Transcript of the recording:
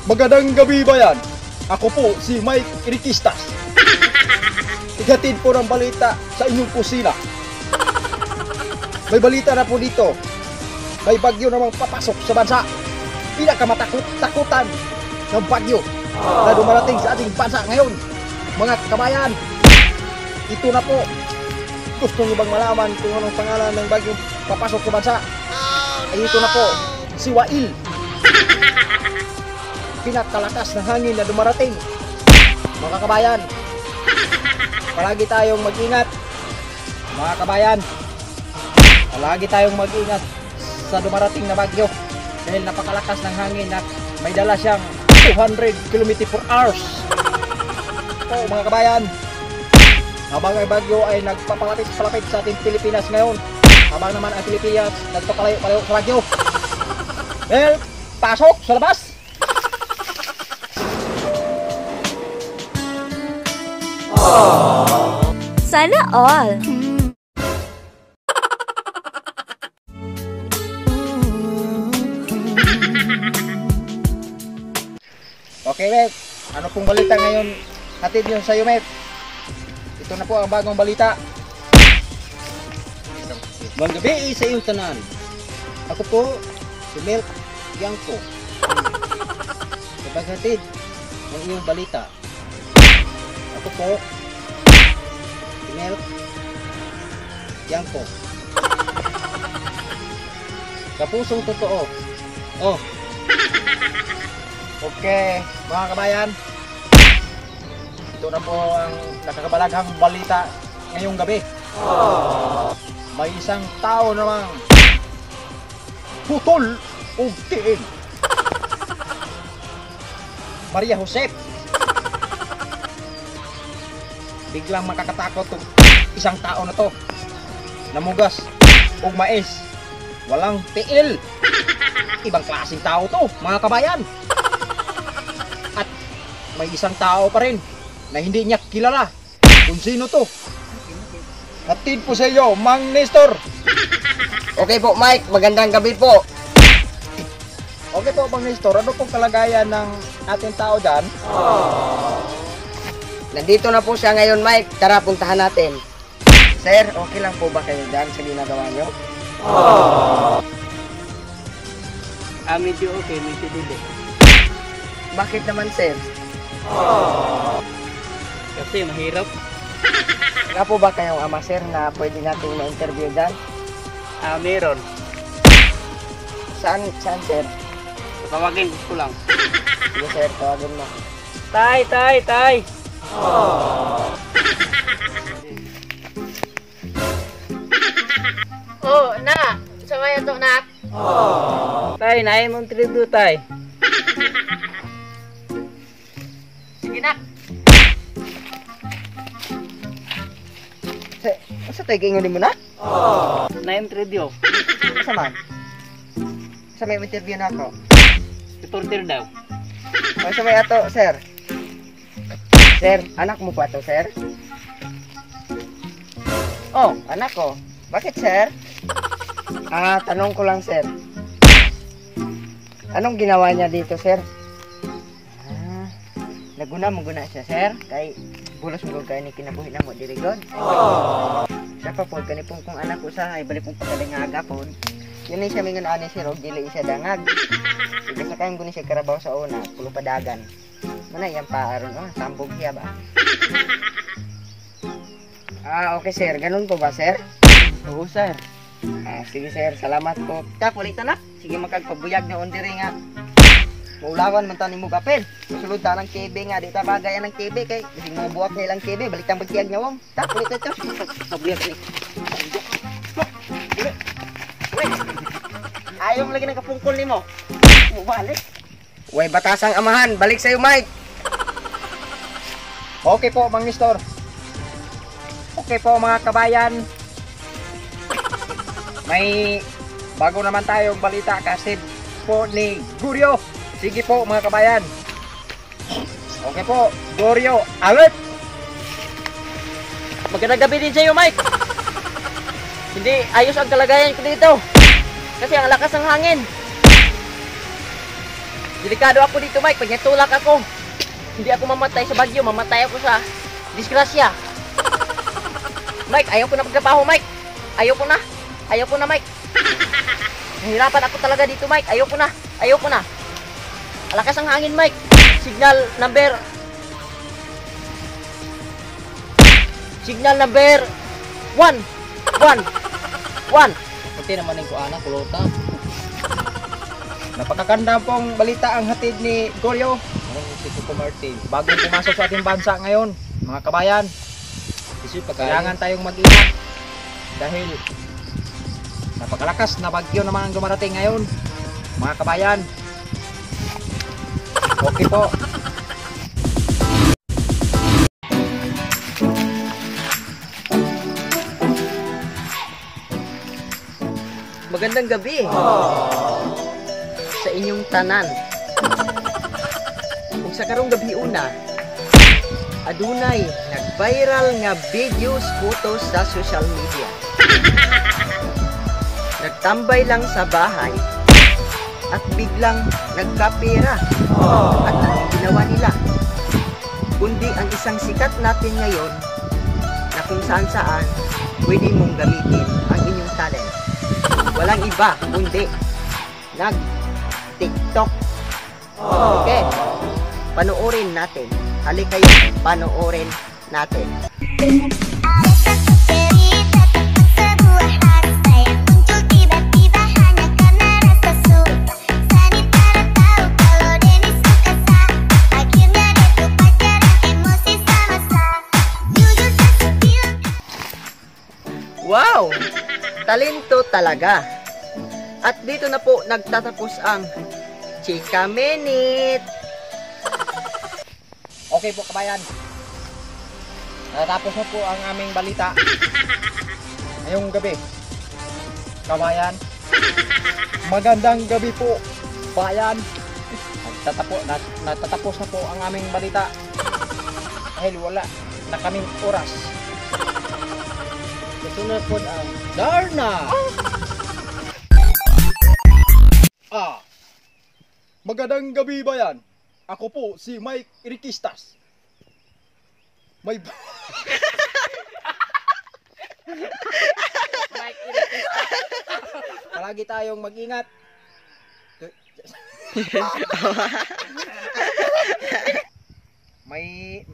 Magandang gabi bayan. Ako po si Mike Iriquistas. Igatid po ng balita sa inyong kusina. May balita na po dito. May bagyo namang papasok sa bansa. Pinakamatakot-takutan ng bagyo na dumarating sa ating bansa ngayon. Mga kabayan, ito na po. Gusto niyo bang malaman kung anong pangalan ng bagyong papasok sa bansa? Ay ito na po, si Wail. Pinakalakas na hangin na dumarating. Mga kabayan, palagi tayong mag-ingat. Mga kabayan, palagi tayong mag-ingat sa dumarating na bagyo dahil napakalakas ng hangin at may dala siyang 200 km/h. So mga kabayan, habang ang bagyo ay nagpapalapit-palapit sa ating Pilipinas ngayon, habang naman ang Pilipinas nagpapalayo-palayo sa bagyo, well, pasok sa labas! Sana all! Okay, Met. Ano pong balita ngayon? Hatid yun sa'yo, Met. Ito na po ang bagong balita. Magandang gabi sa iyong tanan. Ako po, si Milk Yangko. Kapaghatid ng iyong balita. Ako po, si Milk Yangko. Kapusong totoo. Oh. Okay, mga kabayan. Ito na po ang nakakabalaghang balita ngayong gabi. May isang tao namang putol o tiin. Maria Jose. Biglang makakatakot tong isang tao na to. Namugas og mais. Walang tiil. Ibang klaseng tao to, mga kabayan. At may isang tao pa rin na hindi niya kilala kung sino to. Hatid po sa iyo, Mang Nestor. Okay po, Mike. Magandang gabi po. Okay po, Mang Nestor. Ano pong kalagayan ng ating tao dyan? Nandito na po siya ngayon, Mike. Tara, puntahan natin. Sir, okay lang po ba kayo dyan sa ginagawa nyo? Medyo okay, medyo hindi. Bakit naman, sir? Kasi mahirap. Nga po ba kayong ama, sir, na pwede natin ma-interview dyan? Meron. Saan, sir? Tawagin ko lang. Sige, sir, tawagin mo. Tay! Oh, na! Sumaya to, nak! Tay, nahin mong trido, tay. Sige, nak! Asa tayo kingunin mo na? Nahin trido. Asa man? Asa may interview na ako? Reporter daw. Asa may ato, sir? Sir, anak mo pa to, sir? Oh, anak ko. Bakit, sir? Tanong ko lang, sir. Anong ginawa niya dito, sir? Naguna siya, sir. Kay bulos mo kayo ni kinabuhi na mo, dirigod. Siya pa po, ganipong kung anak ko sa ay bali pong pagkalingaga po. Yun ay siya mingon ani, sir, o dili siya dangag. Sige sa kayong guni siya karabaw sa una, pulo padagan. Mana yan pa, aron, sambog siya ba? Okay, sir. Ganun po ba, sir? Oo, sir. Sige, sir. Salamat po. Ulitan na. Sige, magkagpabuyag na ondiri nga. Maulawan man tanin mo kapil. Susunod ta ng kebe nga. Di ta bagayan ng kebe kay. Kasi mga buwak nilang kebe. Balik tang bagtiyag niya, wong. Ulit ito. Pabuyag ni. Ayaw mo lagi ng kapungkol ni mo. Mubalik. Way, batasang amahan. Balik sa'yo, Mike. Okay po, Mang Nestor. Okay po, mga kabayan. May bago naman tayong balita kasi po ni Guryo. Sige po, mga kabayan. Okay po, Guryo, alert! Magandang gabi din sa'yo, Mike. Hindi ayos ang kalagayan ko dito. Kasi ang lakas ng hangin. Delikado ako dito, Mike. Pag natulak ako, hindi ako mamatay sa bagyo, mamatay ako sa disgrasya. Mike, ayaw ko na magtrabaho, Mike. Ayaw ko na. Ayaw ko na, Mike. Nahirapan ako talaga dito, Mike. Ayaw ko na. Ayaw ko na. Alakas ang hangin, Mike. Signal number 1. 1. Puti naman yung kuana, kulota. Napakaganda pong balita ang hatid ni Goryo. Si Coco Martin. Bagong pumasok sa ating bansa ngayon, mga kabayan. Kailangan tayong mag-ingat. Dahil napakalakas na bagyo naman ang dumarating ngayon, mga kabayan. Okay po. Magandang gabi sa inyong tanan. Kung sa karong gabi una, adunay nag-viral nga videos, photos sa social media. Nagtambay lang sa bahay at biglang nagkapera. At ang ginawa nila, kundi ang isang sikat natin ngayon na kung saan saan pwede mong gamitin ang inyong talent. Walang iba kundi nag-TikTok. Okay, panoorin natin. Halika kayo, panoorin natin. Wow! Talento talaga. At dito na po nagtatapos ang Chika Minute. Okay po, kabayan. Natapos na po ang aming balita ngayong gabi. Kabayan, magandang gabi po, bayan. Natatapos na po ang aming balita dahil wala na kaming oras. Kasunod po ang Darna. Magandang gabi, bayan. Ako po si Mike Irikistas. May palagi tayong mag-ingat. May